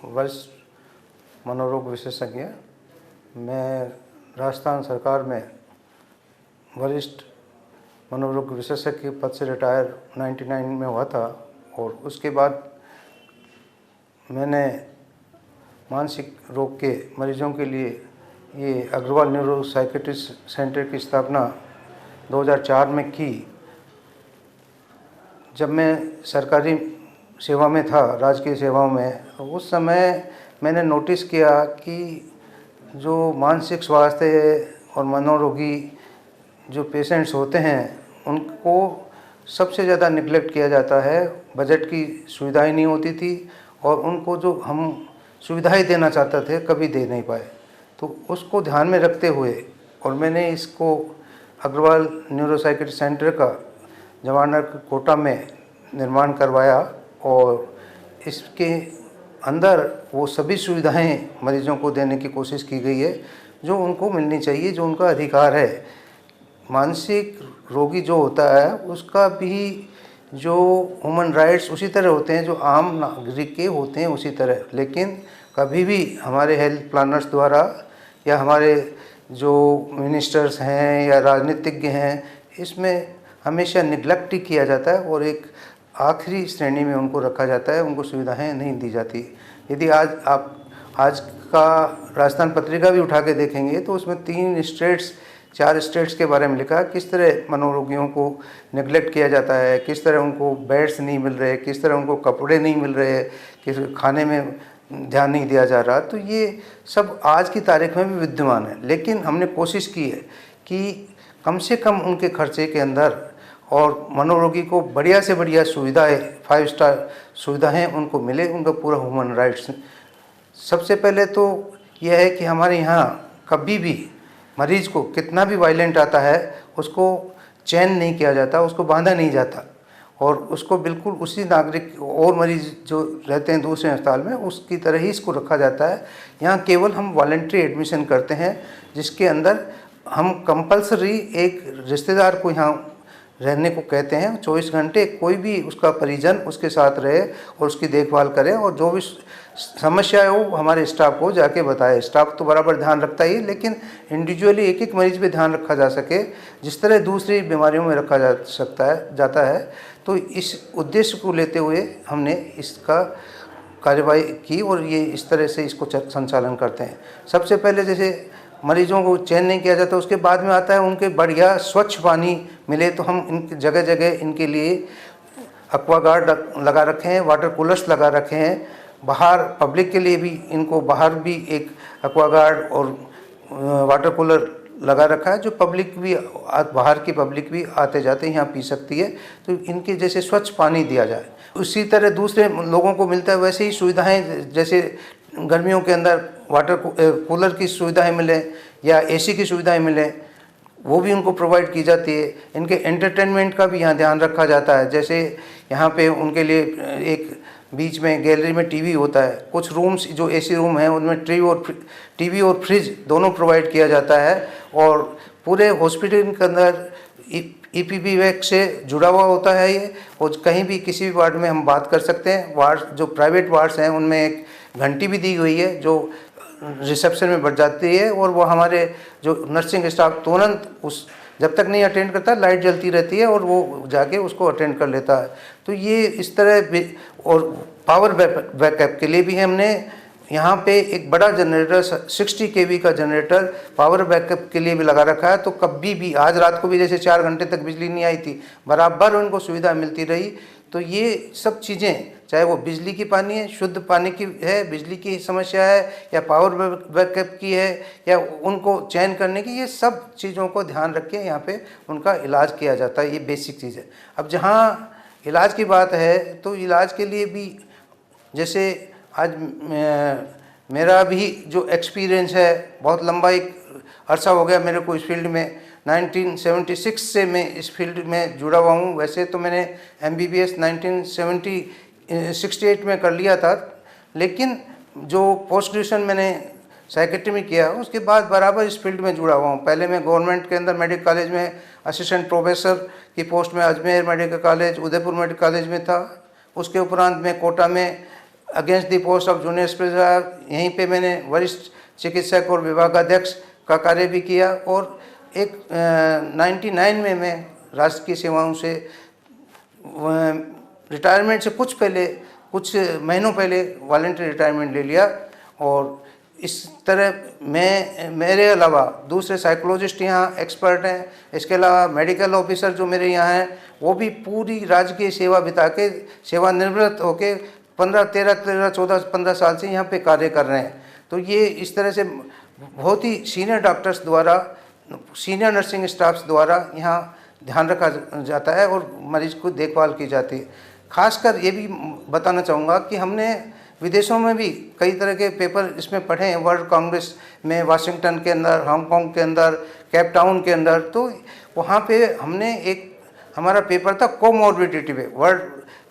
वरिष्ठ मनोरोग विशेषज्ञ। मैं राजस्थान सरकार में वरिष्ठ मनोरोग विशेषज्ञ पद से रिटायर 99 में हुआ था और उसके बाद मैंने मानसिक रोग के मरीजों के लिए ये अग्रवाल न्यूरो साइकेट्रिस्ट सेंटर की स्थापना 2004 में की। जब मैं सरकारी सेवा में था, राजकीय सेवाओं में, उस समय मैंने नोटिस किया कि जो मानसिक स्वास्थ्य और मनोरोगी जो पेशेंट्स होते हैं उनको सबसे ज़्यादा निगलेक्ट किया जाता है। बजट की सुविधाएं नहीं होती थी और उनको जो हम सुविधाएं देना चाहते थे कभी दे नहीं पाए। तो उसको ध्यान में रखते हुए और मैंने इसको अग्रवाल न्यूरो साइकेट्रिस्ट सेंटर का जवाहर कोटा में निर्माण करवाया और इसके अंदर वो सभी सुविधाएं मरीजों को देने की कोशिश की गई है जो उनको मिलनी चाहिए, जो उनका अधिकार है। मानसिक रोगी जो होता है उसका भी जो ह्यूमन राइट्स उसी तरह होते हैं जो आम नागरिक के होते हैं उसी तरह, लेकिन कभी भी हमारे हेल्थ प्लानर्स द्वारा या हमारे जो मिनिस्टर्स हैं या राजनीतिज्ञ हैं इसमें हमेशा निगलेक्ट ही किया जाता है और एक आखिरी श्रेणी में उनको रखा जाता है, उनको सुविधाएं नहीं दी जाती। यदि आज का राजस्थान पत्रिका भी उठा के देखेंगे तो उसमें 4 स्टेट्स के बारे में लिखा है किस तरह मनोरोगियों को निगलेक्ट किया जाता है, किस तरह उनको बेड्स नहीं मिल रहे, किस तरह उनको कपड़े नहीं मिल रहे, किस खाने में ध्यान नहीं दिया जा रहा। तो ये सब आज की तारीख में भी विद्यमान है, लेकिन हमने कोशिश की है कि कम से कम उनके खर्चे के अंदर और मनोरोगी को बढ़िया से बढ़िया सुविधाएं, 5 स्टार सुविधाएं उनको मिले, उनका पूरा ह्यूमन राइट्स। सबसे पहले तो यह है कि हमारे यहाँ कभी भी मरीज को कितना भी वायलेंट आता है उसको चैन नहीं किया जाता, उसको बांधा नहीं जाता और उसको बिल्कुल उसी नागरिक और मरीज जो रहते हैं दूसरे अस्पताल में उसकी तरह ही इसको रखा जाता है। यहाँ केवल हम वॉलंटरी एडमिशन करते हैं जिसके अंदर हम कंपल्सरी एक रिश्तेदार को यहाँ रहने को कहते हैं। 24 घंटे कोई भी उसका परिजन उसके साथ रहे और उसकी देखभाल करे और जो भी समस्या है वो हमारे स्टाफ को जाके बताए। स्टाफ तो बराबर ध्यान रखता ही, लेकिन इंडिविजुअली एक मरीज पे ध्यान रखा जा सके जिस तरह दूसरी बीमारियों में रखा जाता है। तो इस उद्देश्य को लेते हुए हमने इसका कार्यवाही की और ये इस तरह से इसको संचालन करते हैं। सबसे पहले जैसे मरीजों को चैन नहीं किया जाता, उसके बाद में आता है उनके बढ़िया स्वच्छ पानी मिले, तो हम इन जगह जगह इनके लिए एक्वागार्ड लगा रखे हैं, वाटर कूलर्स लगा रखे हैं। बाहर पब्लिक के लिए भी इनको बाहर भी एक एक्वागार्ड और वाटर कूलर लगा रखा है जो पब्लिक भी बाहर की पब्लिक भी आते जाते यहाँ पी सकती है। तो इनके जैसे स्वच्छ पानी दिया जाए, उसी तरह दूसरे लोगों को मिलता है वैसे ही सुविधाएं, जैसे गर्मियों के अंदर वाटर कूलर की सुविधाएं मिले या एसी की सुविधाएं मिले वो भी उनको प्रोवाइड की जाती है। इनके एंटरटेनमेंट का भी यहाँ ध्यान रखा जाता है, जैसे यहाँ पे उनके लिए एक बीच में गैलरी में टीवी होता है, कुछ रूम्स जो एसी रूम हैं उनमें टीवी और फ्रिज दोनों प्रोवाइड किया जाता है और पूरे हॉस्पिटल के अंदर EPP से जुड़ा हुआ होता है ये। और कहीं भी किसी भी वार्ड में हम बात कर सकते हैं। वार्ड जो प्राइवेट वार्ड्स हैं उनमें एक घंटी भी दी हुई है जो रिसेप्शन में बज जाती है और वो हमारे जो नर्सिंग स्टाफ तुरंत उस जब तक नहीं अटेंड करता लाइट जलती रहती है और वो जाके उसको अटेंड कर लेता है। तो ये इस तरह और पावर बैकअप के लिए भी हमने यहाँ पे एक बड़ा जनरेटर 60 kV का जनरेटर पावर बैकअप के लिए भी लगा रखा है। तो कभी भी आज रात को भी जैसे 4 घंटे तक बिजली नहीं आई थी, बराबर उनको सुविधा मिलती रही। तो ये सब चीज़ें, चाहे वो बिजली की पानी है, शुद्ध पानी की है, बिजली की समस्या है या पावर बैकअप की है या उनको चयन करने की, ये सब चीज़ों को ध्यान रख के यहाँ पे उनका इलाज किया जाता है। ये बेसिक चीज़ है। अब जहाँ इलाज की बात है तो इलाज के लिए भी जैसे आज मेरा भी जो एक्सपीरियंस है बहुत लंबा एक अरसा हो गया मेरे को इस फील्ड में। 1976 से मैं इस फील्ड में जुड़ा हुआ हूँ। वैसे तो मैंने MBBS 1968 में कर लिया था, लेकिन जो पोस्ट ग्रेजुएशन मैंने साइकेट्री में किया उसके बाद बराबर इस फील्ड में जुड़ा हुआ हूँ। पहले मैं गवर्नमेंट के अंदर मेडिकल कॉलेज में असिस्टेंट प्रोफेसर की पोस्ट में Ajmer medical college, Udaipur medical college में था। उसके उपरांत मैं कोटा में against the post of junior specialist, यहीं पे मैंने वरिष्ठ चिकित्सक और विभागाध्यक्ष का कार्य भी किया। और एक 99 में मैं राष्ट्रीय सेवाओं से रिटायरमेंट से कुछ महीनों पहले वॉलंटरी रिटायरमेंट ले लिया। और इस तरह मेरे अलावा दूसरे साइकोलॉजिस्ट यहाँ एक्सपर्ट हैं, इसके अलावा मेडिकल ऑफिसर जो मेरे यहाँ हैं वो भी पूरी राजकीय सेवा बिता के सेवानिवृत्त होके 15 साल से यहाँ पे कार्य कर रहे हैं। तो ये इस तरह से बहुत ही सीनियर डॉक्टर्स द्वारा, सीनियर नर्सिंग स्टाफ्स द्वारा यहाँ ध्यान रखा जाता है और मरीज को देखभाल की जाती है। खासकर ये भी बताना चाहूँगा कि हमने विदेशों में भी कई तरह के पेपर इसमें पढ़े हैं, वर्ल्ड कांग्रेस में वाशिंगटन के अंदर, हांगकांग के अंदर, केप टाउन के अंदर। तो वहाँ पे हमने हमारा पेपर था कोमॉर्बिडिटी पे, वर्ल्ड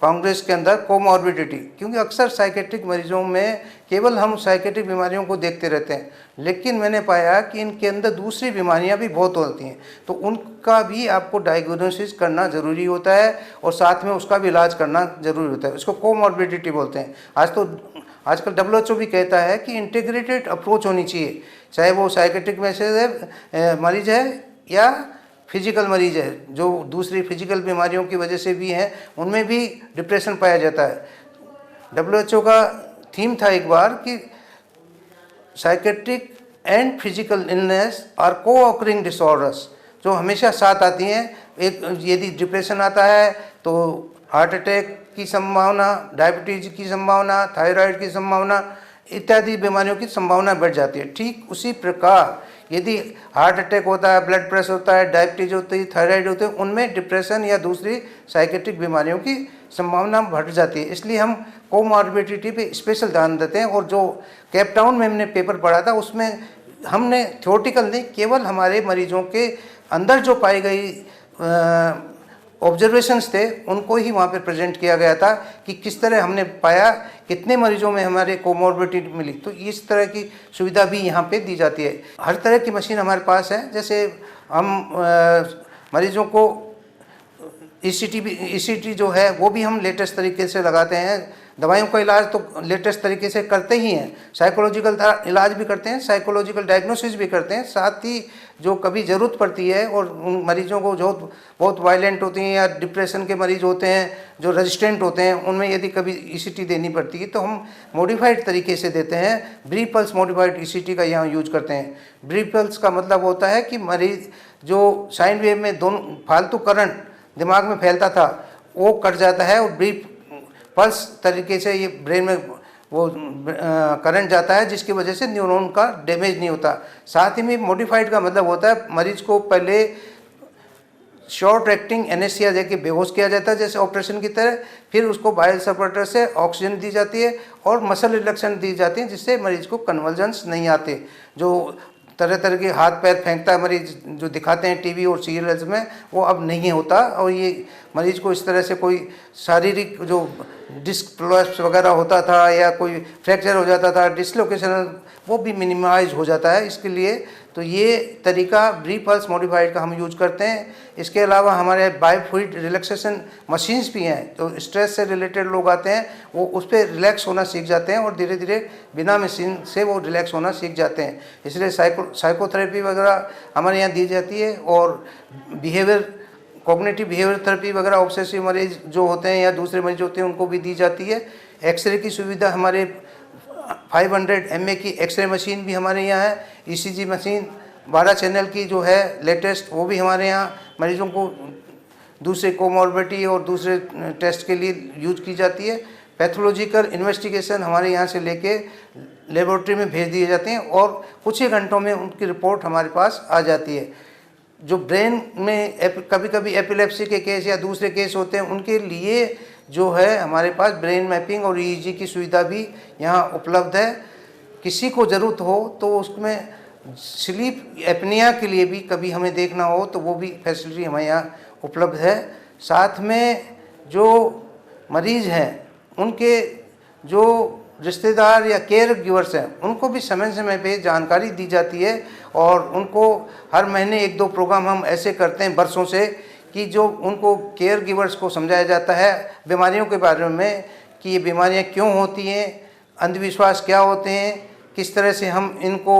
कांग्रेस के अंदर कोमॉर्बिडिटी, क्योंकि अक्सर साइकेट्रिक मरीजों में केवल हम साइकेट्रिक बीमारियों को देखते रहते हैं, लेकिन मैंने पाया कि इनके अंदर दूसरी बीमारियां भी बहुत होती हैं, तो उनका भी आपको डायग्नोसिस करना ज़रूरी होता है और साथ में उसका भी इलाज करना ज़रूरी होता है। इसको कोमॉर्बिडिटी बोलते हैं। आजकल WHO भी कहता है कि इंटीग्रेटेड अप्रोच होनी चाहिए, चाहे वो साइकेट्रिक मरीज है या फिजिकल मरीज है, जो दूसरी फिजिकल बीमारियों की वजह से भी हैं, उनमें भी डिप्रेशन पाया जाता है। WHO का थीम था एक बार कि psychiatric and physical illness are co occurring disorders, जो हमेशा साथ आती हैं। यदि डिप्रेशन आता है तो हार्ट अटैक की संभावना, डायबिटीज की संभावना, थायराइड की संभावना इत्यादि बीमारियों की संभावना बढ़ जाती है। ठीक उसी प्रकार यदि हार्ट अटैक होता है, ब्लड प्रेशर होता है, डायबिटीज होती है, थायराइड होती है, उनमें डिप्रेशन या दूसरी साइकेट्रिक बीमारियों की संभावना बढ़ जाती है। इसलिए हम कोमॉर्बिडिटी पे स्पेशल ध्यान देते हैं। और जो केप टाउन में हमने पेपर पढ़ा था उसमें हमने थ्योरेटिकल नहीं, केवल हमारे मरीजों के अंदर जो पाई गई ऑब्जर्वेशंस थे उनको ही वहाँ पे प्रेजेंट किया गया था कि किस तरह हमने पाया, कितने मरीजों में हमारे कोमॉर्बिडिटी मिली। तो इस तरह की सुविधा भी यहाँ पे दी जाती है। हर तरह की मशीन हमारे पास है, जैसे हम मरीजों को ECT जो है वो भी हम लेटेस्ट तरीके से लगाते हैं। दवाइयों का इलाज तो लेटेस्ट तरीके से करते ही हैं, साइकोलॉजिकल इलाज भी करते हैं, साइकोलॉजिकल डायग्नोसिस भी करते हैं। साथ ही जो कभी ज़रूरत पड़ती है और उन मरीजों को जो बहुत वायलेंट होती हैं या डिप्रेशन के मरीज होते हैं, जो रेजिस्टेंट होते हैं, उनमें यदि कभी ECT देनी पड़ती है तो हम मॉडिफाइड तरीके से देते हैं। ब्रीफ पल्स मॉडिफाइड ECT का यहाँ यूज करते हैं। ब्रीफ पल्स का मतलब होता है कि मरीज जो साइन वेव में दोनों फालतू करंट दिमाग में फैलता था वो कट जाता है और ब्रीफ पल्स तरीके से ये ब्रेन में वो करंट जाता है, जिसकी वजह से न्यूरॉन का डैमेज नहीं होता। साथ ही में मॉडिफाइड का मतलब होता है मरीज को पहले शॉर्ट एक्टिंग एनेस्थीसिया देके बेहोश किया जाता है जैसे ऑपरेशन की तरह, फिर उसको बायल सपोर्टर से ऑक्सीजन दी जाती है और मसल रिलैक्सेंट दी जाती है, जिससे मरीज को कन्वल्जन्स नहीं आते। जो तरह तरह के हाथ पैर फेंकता है मरीज, जो दिखाते हैं टीवी और सीरियल्स में, वो अब नहीं होता। और ये मरीज को इस तरह से कोई शारीरिक जो डिस्क प्रोलैप्स वगैरह होता था या कोई फ्रैक्चर हो जाता था, डिसलोकेशन, वो भी मिनिमाइज हो जाता है। इसके लिए तो ये तरीका ब्रीफ पल्स मॉडिफाइड का हम यूज करते हैं। इसके अलावा हमारे बायोफ्लूइड रिलैक्सेशन मशीन्स भी हैं, तो स्ट्रेस से रिलेटेड लोग आते हैं वो उस पर रिलैक्स होना सीख जाते हैं और धीरे धीरे बिना मशीन से वो रिलैक्स होना सीख जाते हैं। इसलिए साइकोथेरेपी वगैरह हमारे यहाँ दी जाती है। और कॉग्निटिव बिहेवियर थेरेपी वगैरह ऑब्सेसिव मरीज जो होते हैं या दूसरे मरीज होते हैं उनको भी दी जाती है। एक्सरे की सुविधा हमारे 500 mA की एक्सरे मशीन भी हमारे यहाँ है। ECG मशीन 12 चैनल की जो है लेटेस्ट, वो भी हमारे यहाँ मरीजों को दूसरे कोमॉर्बिडिटी और दूसरे टेस्ट के लिए यूज की जाती है। पैथोलॉजिकल इन्वेस्टिगेशन हमारे यहाँ से लेके लेबोरेटरी में भेज दिए जाते हैं और कुछ ही घंटों में उनकी रिपोर्ट हमारे पास आ जाती है। जो ब्रेन में कभी कभी एपिलेप्सी के केस या दूसरे केस होते हैं, उनके लिए जो है हमारे पास ब्रेन मैपिंग और EEG की सुविधा भी यहाँ उपलब्ध है। किसी को ज़रूरत हो तो उसमें स्लीप एपनिया के लिए भी कभी हमें देखना हो तो वो भी फैसिलिटी हमारे यहाँ उपलब्ध है। साथ में जो मरीज़ हैं उनके जो रिश्तेदार या केयर गिवर्स हैं उनको भी समय समय पे जानकारी दी जाती है और उनको हर महीने 1-2 प्रोग्राम हम ऐसे करते हैं बरसों से कि जो उनको केयर गिवर्स को समझाया जाता है बीमारियों के बारे में कि ये बीमारियां क्यों होती हैं, अंधविश्वास क्या होते हैं, किस तरह से हम इनको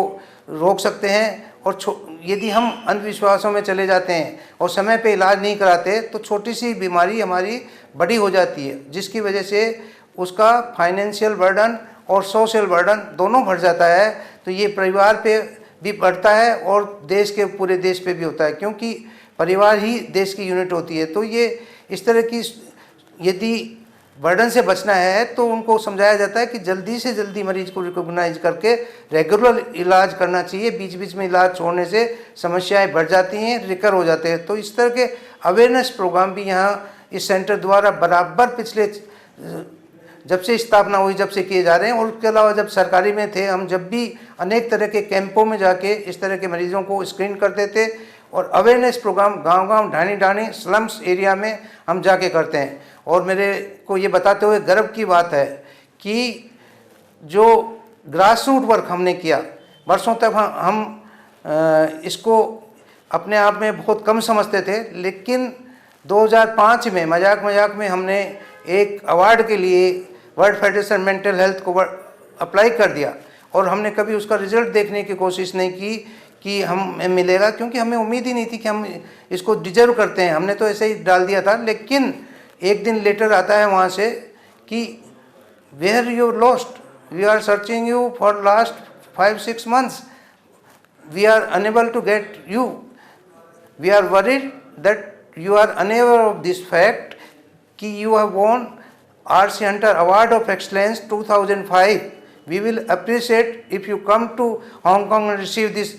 रोक सकते हैं। और यदि हम अंधविश्वासों में चले जाते हैं और समय पे इलाज नहीं कराते तो छोटी सी बीमारी हमारी बड़ी हो जाती है, जिसकी वजह से उसका फाइनेंशियल बर्डन और सोशल बर्डन दोनों बढ़ जाता है। तो ये परिवार पे भी बढ़ता है और देश के पूरे देश पे भी होता है, क्योंकि परिवार ही देश की यूनिट होती है। तो ये इस तरह की यदि बर्डन से बचना है तो उनको समझाया जाता है कि जल्दी से जल्दी मरीज को रिकॉग्नाइज करके रेगुलर इलाज करना चाहिए। बीच बीच में इलाज छोड़ने से समस्याएं बढ़ जाती हैं, रिकर हो जाते हैं। तो इस तरह के अवेयरनेस प्रोग्राम भी यहाँ इस सेंटर द्वारा बराबर पिछले जब से स्थापना हुई जब से किए जा रहे हैं। और उसके अलावा जब सरकारी में थे हम जब भी अनेक तरह के कैंपों में जाके इस तरह के मरीजों को स्क्रीन करते थे और अवेयरनेस प्रोग्राम गांव-गांव, ढाणी-ढाणी, स्लम्स एरिया में हम जाके करते हैं। और मेरे को ये बताते हुए गर्व की बात है कि जो ग्रास रूट वर्क हमने किया वर्षों तक, हम इसको अपने आप में बहुत कम समझते थे, लेकिन 2005 में मजाक मजाक में हमने एक अवार्ड के लिए वर्ल्ड फेडरेशन मेंटल हेल्थ को अप्लाई कर दिया। और हमने कभी उसका रिजल्ट देखने की कोशिश नहीं की कि हमें मिलेगा, क्योंकि हमें उम्मीद ही नहीं थी कि हम इसको डिजर्व करते हैं। हमने तो ऐसे ही डाल दिया था। लेकिन एक दिन लेटर आता है वहाँ से कि where you lost, we are searching you for last 5-6 months, we are unable to get you, we are worried that you are unaware of this fact कि you have won R.C. Hunter Award of Excellence 2005. We will appreciate if you come to Hong Kong and receive this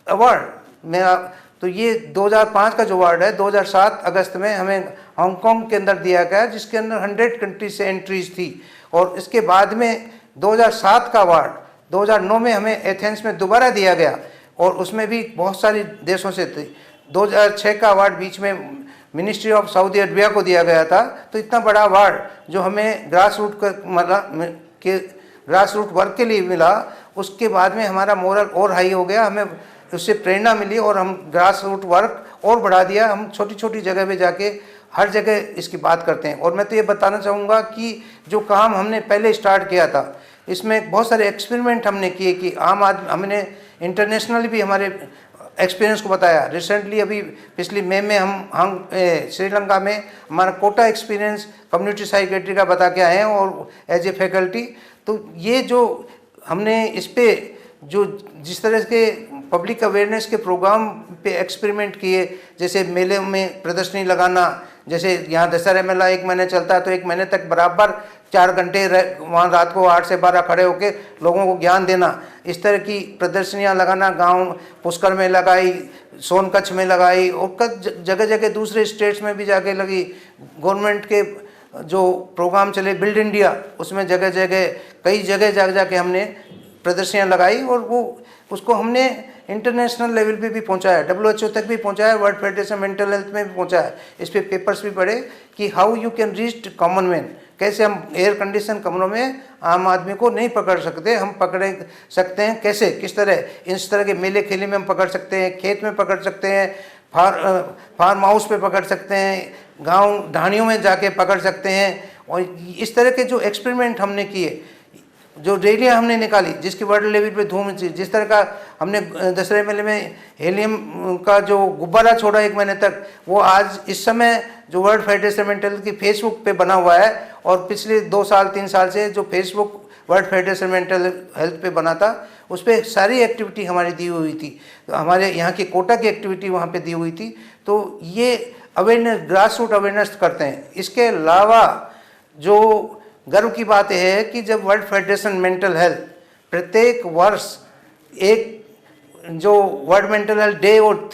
award. मेरा तो ये 2005 का जो award है 2007 अगस्त में हमें Hong Kong के अंदर दिया गया, जिसके अंदर 100 कंट्रीज से एंट्रीज थी। और इसके बाद में 2007 का अवार्ड 2009 में हमें एथेंस में दोबारा दिया गया और उसमें भी बहुत सारे देशों से थी। 2006 का अवार्ड बीच में मिनिस्ट्री ऑफ सऊदी अरबिया को दिया गया था। तो इतना बड़ा अवार्ड जो हमें ग्रास रूट वर्क के लिए मिला, उसके बाद में हमारा मोरल और हाई हो गया, हमें उससे प्रेरणा मिली और हम ग्रास रूट वर्क और बढ़ा दिया। हम छोटी छोटी जगह पे जाके हर जगह इसकी बात करते हैं। और मैं तो ये बताना चाहूँगा कि जो काम हमने पहले स्टार्ट किया था, इसमें बहुत सारे एक्सपेरिमेंट हमने किए कि आम आदमी, हमने इंटरनेशनली भी हमारे एक्सपीरियंस को बताया। रिसेंटली अभी पिछली मई में हम श्रीलंका में हमारा कोटा एक्सपीरियंस कम्युनिटी साइकेट्री का बता के आए हैं और एज ए फैकल्टी। तो ये जो हमने इस पे जो जिस तरह के पब्लिक अवेयरनेस के प्रोग्राम पे एक्सपेरिमेंट किए, जैसे मेले में प्रदर्शनी लगाना, जैसे यहाँ दशहरा मेला 1 महीने चलता है तो 1 महीने तक बराबर 4 घंटे वहाँ रात को 8 से 12 खड़े होकर लोगों को ज्ञान देना, इस तरह की प्रदर्शनियाँ लगाना। गांव पुष्कर में लगाई, सोनकच्छ में लगाई और जगह जगह दूसरे स्टेट्स में भी जाके लगी। गवर्नमेंट के जो प्रोग्राम चले बिल्ड इंडिया, उसमें जगह जगह कई जगह जाके हमने प्रदर्शनियाँ लगाई और वो उसको हमने इंटरनेशनल लेवल पे भी पहुंचाया, WHO तक भी पहुंचाया, वर्ल्ड फेडरेशन मेंटल हेल्थ में भी पहुंचाया। इस पे पेपर्स भी पढ़े कि how you can reach common man, कैसे हम एयर कंडीशन कमरों में आम आदमी को नहीं पकड़ सकते, हम पकड़ सकते हैं कैसे, किस तरह इस तरह के मेले खेले में हम पकड़ सकते हैं, खेत में पकड़ सकते हैं, फार्म हाउस पे पकड़ सकते हैं, गाँव ढाणियों में जाके पकड़ सकते हैं। और इस तरह के जो एक्सपेरिमेंट हमने किए, जो रैलियाँ हमने निकाली जिसकी वर्ल्ड लेवल पे धूम थी, जिस तरह का हमने दशहरे मेले में हेलियम का जो गुब्बारा छोड़ा 1 महीने तक, वो आज इस समय जो वर्ल्ड फेडरेशन मेंटल हेल्थ की फेसबुक पे बना हुआ है और पिछले 2-3 साल से जो Facebook world federation mental health पे बना था, उस पर सारी एक्टिविटी हमारी दी हुई थी। तो हमारे यहाँ की कोटा की एक्टिविटी वहाँ पे दी हुई थी। तो ये अवेयरनेस, ग्रास रूट अवेयरनेस करते हैं। इसके अलावा जो गर्व की बात यह है कि जब वर्ल्ड फेडरेशन मेंटल हेल्थ प्रत्येक वर्ष एक जो वर्ल्ड मेंटल हेल्थ डे और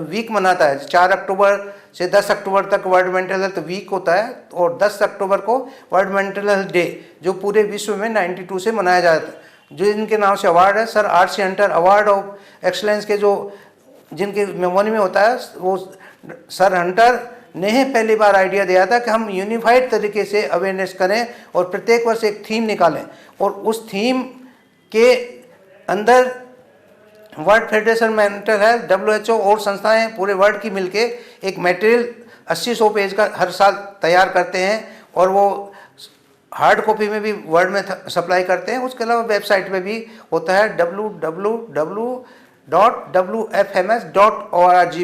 वीक मनाता है, 4 अक्टूबर से 10 अक्टूबर तक वर्ल्ड मेंटल हेल्थ वीक होता है और 10 अक्टूबर को वर्ल्ड मेंटल हेल्थ डे जो पूरे विश्व में 92 से मनाया जाता है, जो इनके नाम से अवार्ड है, sir R.C. Hunter award of excellence के जो जिनके मेमोरी में होता है, वो सर हंटर ने पहली बार आइडिया दिया था कि हम यूनिफाइड तरीके से अवेयरनेस करें और प्रत्येक वर्ष एक थीम निकालें और उस थीम के अंदर world federation mental health, WHO और संस्थाएं पूरे वर्ल्ड की मिलके एक मटेरियल 80-100 पेज का हर साल तैयार करते हैं और वो हार्ड कॉपी में भी वर्ड में सप्लाई करते हैं। उसके अलावा वेबसाइट पे भी होता है www.wfms.org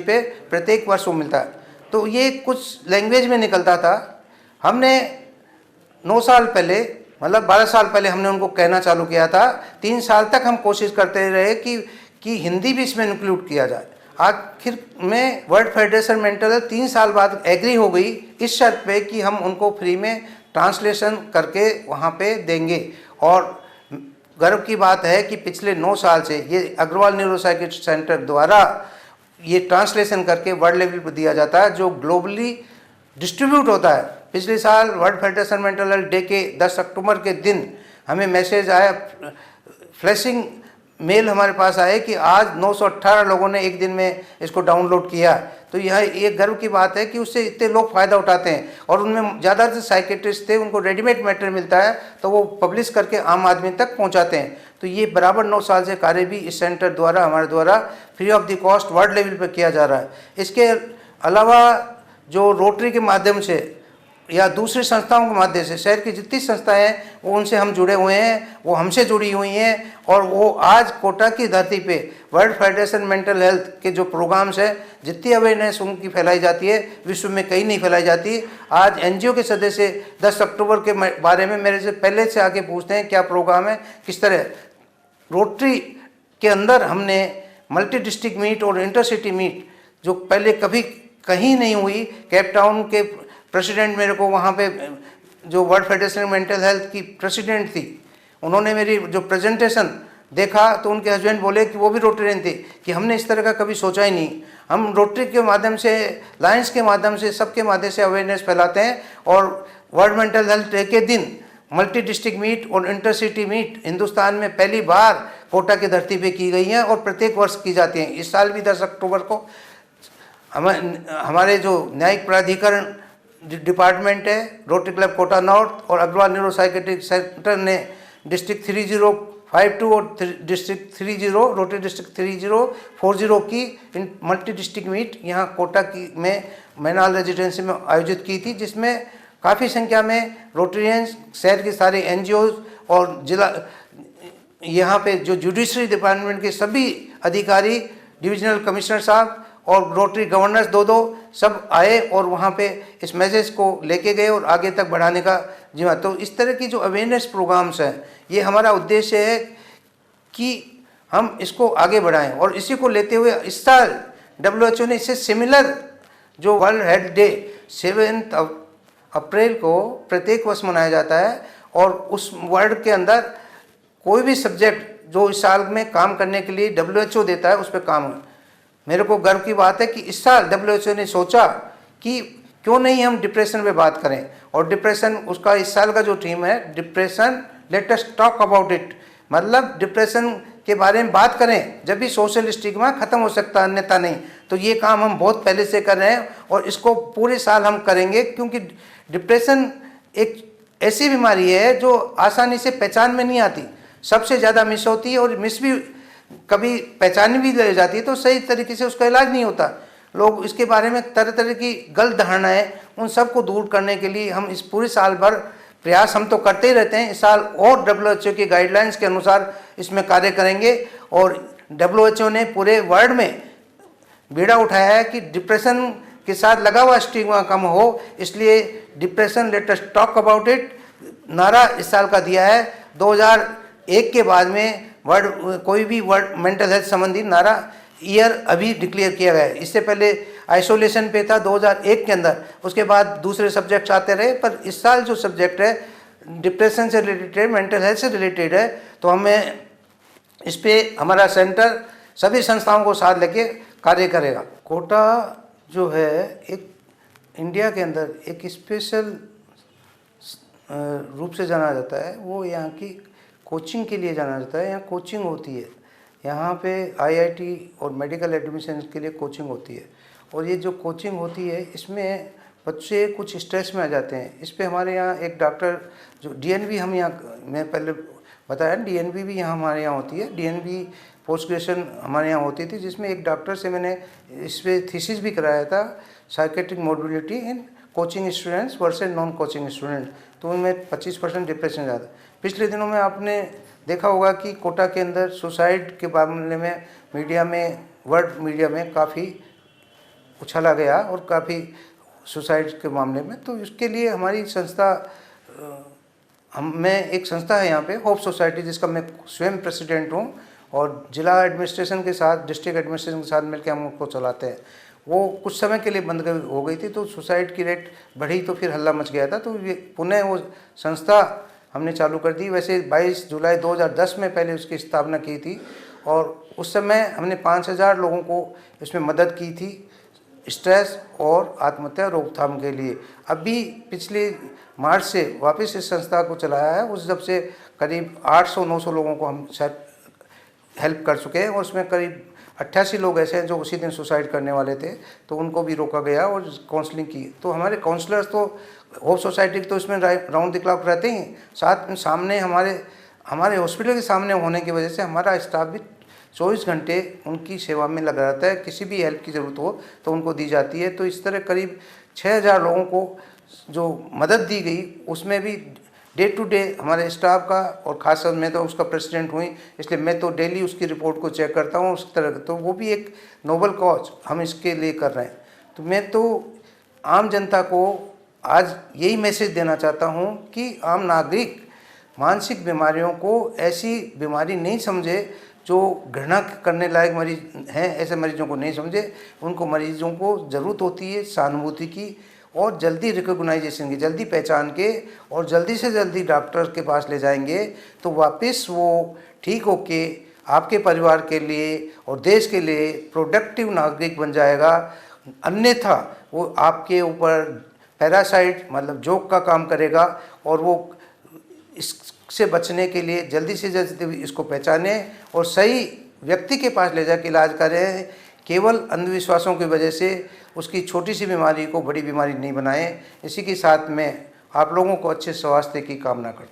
पे प्रत्येक वर्ष वो मिलता है। तो ये कुछ लैंग्वेज में निकलता था। हमने 9 साल पहले, मतलब 12 साल पहले हमने उनको कहना चालू किया था। 3 साल तक हम कोशिश करते रहे कि हिंदी भी इसमें इंक्लूड किया जाए। आखिर में वर्ल्ड फेडरेशन मेंटल हेल्थ 3 साल बाद एग्री हो गई इस शर्त पे कि हम उनको फ्री में ट्रांसलेशन करके वहाँ पे देंगे। और गर्व की बात है कि पिछले 9 साल से ये अग्रवाल न्यूरोसाइकियाट्री सेंटर द्वारा ये ट्रांसलेशन करके वर्ल्ड लेवल पर दिया जाता है, जो ग्लोबली डिस्ट्रीब्यूट होता है। पिछले साल world federation mental health day के 10 अक्टूबर के दिन हमें मैसेज आया, फ्लैशिंग मेल हमारे पास आए कि आज 918 लोगों ने एक दिन में इसको डाउनलोड किया। तो यह एक गर्व की बात है कि उससे इतने लोग फ़ायदा उठाते हैं। और उनमें ज़्यादातर साइकेट्रिस्ट थे, उनको रेडीमेड मैटर मिलता है तो वो पब्लिश करके आम आदमी तक पहुंचाते हैं। तो ये बराबर 9 साल से कार्य भी इस सेंटर द्वारा, हमारे द्वारा free of the cost world level पर किया जा रहा है। इसके अलावा जो रोटरी के माध्यम से या दूसरी संस्थाओं के माध्यम से शहर की जितनी संस्थाएं हैं वो उनसे हम जुड़े हुए हैं, वो हमसे जुड़ी हुई हैं। और वो आज कोटा की धरती पे वर्ल्ड फेडरेशन मेंटल हेल्थ के जो प्रोग्राम्स हैं, जितनी अवेयरनेस उनकी फैलाई जाती है विश्व में कहीं नहीं फैलाई जाती। आज एनजीओ के सदस्य 10 अक्टूबर के बारे में मेरे से पहले से आके पूछते हैं क्या प्रोग्राम है, किस तरह। रोटरी के अंदर हमने मल्टी डिस्ट्रिक्ट मीट और इंटरसिटी मीट जो पहले कभी कहीं नहीं हुई, केप टाउन के प्रेसिडेंट मेरे को वहाँ पे जो वर्ल्ड फेडरेशन मेंटल हेल्थ की प्रेसिडेंट थी, उन्होंने मेरी जो प्रेजेंटेशन देखा तो उनके हस्बैंड बोले कि वो भी रोटरियन थे कि हमने इस तरह का कभी सोचा ही नहीं। हम रोटरी के माध्यम से, लायंस के माध्यम से, सबके माध्यम से अवेयरनेस फैलाते हैं। और वर्ल्ड मेंटल हेल्थ डे के दिन मल्टी डिस्ट्रिक्ट मीट और इंटरसिटी मीट हिंदुस्तान में पहली बार कोटा की धरती पे की गई हैं और प्रत्येक वर्ष की जाती हैं। इस साल भी 10 अक्टूबर को हमारे जो न्यायिक प्राधिकरण डिपार्टमेंट है, रोटरी क्लब कोटा नॉर्थ और अग्रवाल न्यूरोसाइकियाट्री सेंटर ने डिस्ट्रिक्ट 3052 और डिस्ट्रिक्ट 30 रोटरी डिस्ट्रिक्ट 3040 की मल्टी डिस्ट्रिक्ट मीट यहाँ कोटा की में मैनाल रेजिडेंसी में आयोजित की थी, जिसमें काफ़ी संख्या में रोटरियंस, शहर के सारे एनजीओज और जिला यहाँ पे जो जुडिशरी डिपार्टमेंट के सभी अधिकारी, डिविजनल कमिश्नर साहब और रोटरी गवर्नर्स दो सब आए और वहाँ पे इस मैसेज को लेके गए और आगे तक बढ़ाने का जिम्मा। तो इस तरह की जो अवेयरनेस प्रोग्राम्स हैं, ये हमारा उद्देश्य है कि हम इसको आगे बढ़ाएं। और इसी को लेते हुए इस साल WHO ने इससे सिमिलर जो वर्ल्ड हेल्थ डे 7 अप्रैल को प्रत्येक वर्ष मनाया जाता है। और उस वर्ल्ड के अंदर कोई भी सब्जेक्ट जो इस साल में काम करने के लिए WHO देता है उस पर काम है। मेरे को गर्व की बात है कि इस साल WHO ने सोचा कि क्यों नहीं हम डिप्रेशन पे बात करें। और डिप्रेशन, उसका इस साल का जो थीम है depression let us talk about it, मतलब डिप्रेशन के बारे में बात करें जब भी सोशल स्टिग्मा खत्म हो सकता है, अन्यथा नहीं। तो ये काम हम बहुत पहले से कर रहे हैं और इसको पूरे साल हम करेंगे, क्योंकि डिप्रेशन एक ऐसी बीमारी है जो आसानी से पहचान में नहीं आती, सबसे ज़्यादा मिस होती है और मिस भी कभी पहचान भी ले जाती है तो सही तरीके से उसका इलाज नहीं होता। लोग इसके बारे में तरह तरह की गलत धारणाएं, उन सब को दूर करने के लिए हम इस पूरे साल भर प्रयास हम तो करते ही रहते हैं। इस साल और WHO की गाइडलाइंस के अनुसार इसमें कार्य करेंगे। और WHO ने पूरे वर्ल्ड में बीड़ा उठाया है कि डिप्रेशन के साथ लगा हुआ स्टिग्मा कम हो, इसलिए depression let us talk about it नारा इस साल का दिया है। 2001 के बाद में वर्ल्ड कोई भी वर्ल्ड मेंटल हेल्थ संबंधी नारा ईयर अभी डिक्लेयर किया गया है। इससे पहले आइसोलेशन पे था 2001 के अंदर, उसके बाद दूसरे सब्जेक्ट्स आते रहे, पर इस साल जो सब्जेक्ट है डिप्रेशन से रिलेटेड है, मेंटल हेल्थ से रिलेटेड है। तो हमें इस पर हमारा सेंटर सभी संस्थाओं को साथ लेके कार्य करेगा। कोटा जो है एक इंडिया के अंदर एक स्पेशल रूप से जाना जाता है। वो यहाँ की कोचिंग के लिए जाना जाता है। यहाँ कोचिंग होती है, यहाँ पे IIT और मेडिकल एडमिशन के लिए कोचिंग होती है। और ये जो कोचिंग होती है इसमें बच्चे कुछ स्ट्रेस में आ जाते हैं। इस पे हमारे यहाँ एक डॉक्टर जो DNB, हम यहाँ मैं पहले बताया DNB भी यहाँ हमारे यहाँ होती है। DNB पोस्ट ग्रेजुएशन हमारे यहाँ होती थी, जिसमें एक डॉक्टर से मैंने इस पर थीसिस भी कराया था, psychiatric mobility in coaching students versus non coaching student, तो उनमें 25% डिप्रेशन ज़्यादा। पिछले दिनों में आपने देखा होगा कि कोटा के अंदर सुसाइड के मामले में मीडिया में, वर्ल्ड मीडिया में काफ़ी उछाला गया और काफ़ी सुसाइड के मामले में। तो इसके लिए हमारी संस्था, मैं एक संस्था है यहाँ पे होप सोसाइटी, जिसका मैं स्वयं प्रेसिडेंट हूँ, और जिला एडमिनिस्ट्रेशन के साथ, डिस्ट्रिक्ट एडमिनिस्ट्रेशन के साथ मिलकर हम उसको चलाते हैं। वो कुछ समय के लिए बंद हो गई थी, तो सुसाइड की रेट बढ़ी, तो फिर हल्ला मच गया था, तो ये पुनः वो संस्था हमने चालू कर दी। वैसे 22 जुलाई 2010 में पहले उसकी स्थापना की थी, और उस समय हमने 5000 लोगों को इसमें मदद की थी स्ट्रेस और आत्महत्या रोकथाम के लिए। अभी पिछले मार्च से वापस इस संस्था को चलाया है, उस जब से करीब 800-900 लोगों को हम शायद हेल्प कर चुके हैं, और उसमें करीब 88 लोग ऐसे हैं जो उसी दिन सुसाइड करने वाले थे, तो उनको भी रोका गया और काउंसलिंग की। तो हमारे काउंसलर्स तो होप सोसाइटी तो इसमें राउंड द क्लॉक रहते ही, साथ में सामने हमारे हॉस्पिटल के सामने होने की वजह से हमारा स्टाफ भी 24 घंटे उनकी सेवा में लगा रहता है। किसी भी हेल्प की ज़रूरत हो तो उनको दी जाती है। तो इस तरह करीब 6000 लोगों को जो मदद दी गई, उसमें भी डे टू डे हमारे स्टाफ का, और खासकर मैं तो उसका प्रेसिडेंट हुई, इसलिए मैं तो डेली उसकी रिपोर्ट को चेक करता हूँ उस तरह। तो वो भी एक नोबल कॉज हम इसके लिए कर रहे हैं। तो मैं तो आम जनता को आज यही मैसेज देना चाहता हूँ कि आम नागरिक मानसिक बीमारियों को ऐसी बीमारी नहीं समझे जो घृणा करने लायक मरीज हैं, ऐसे मरीजों को नहीं समझे। उनको मरीजों को ज़रूरत होती है सहानुभूति की, और जल्दी रिकॉग्नाइजेशन की, जल्दी पहचान के, और जल्दी से जल्दी डॉक्टर के पास ले जाएंगे तो वापस वो ठीक होके आपके परिवार के लिए और देश के लिए प्रोडक्टिव नागरिक बन जाएगा। अन्यथा वो आपके ऊपर पैरासाइट मतलब जोक का काम करेगा, और वो इससे बचने के लिए जल्दी से जल्दी इसको पहचाने और सही व्यक्ति के पास ले जाकर इलाज करें। केवल अंधविश्वासों की वजह से उसकी छोटी सी बीमारी को बड़ी बीमारी नहीं बनाएं। इसी के साथ में आप लोगों को अच्छे स्वास्थ्य की कामना करता हूं।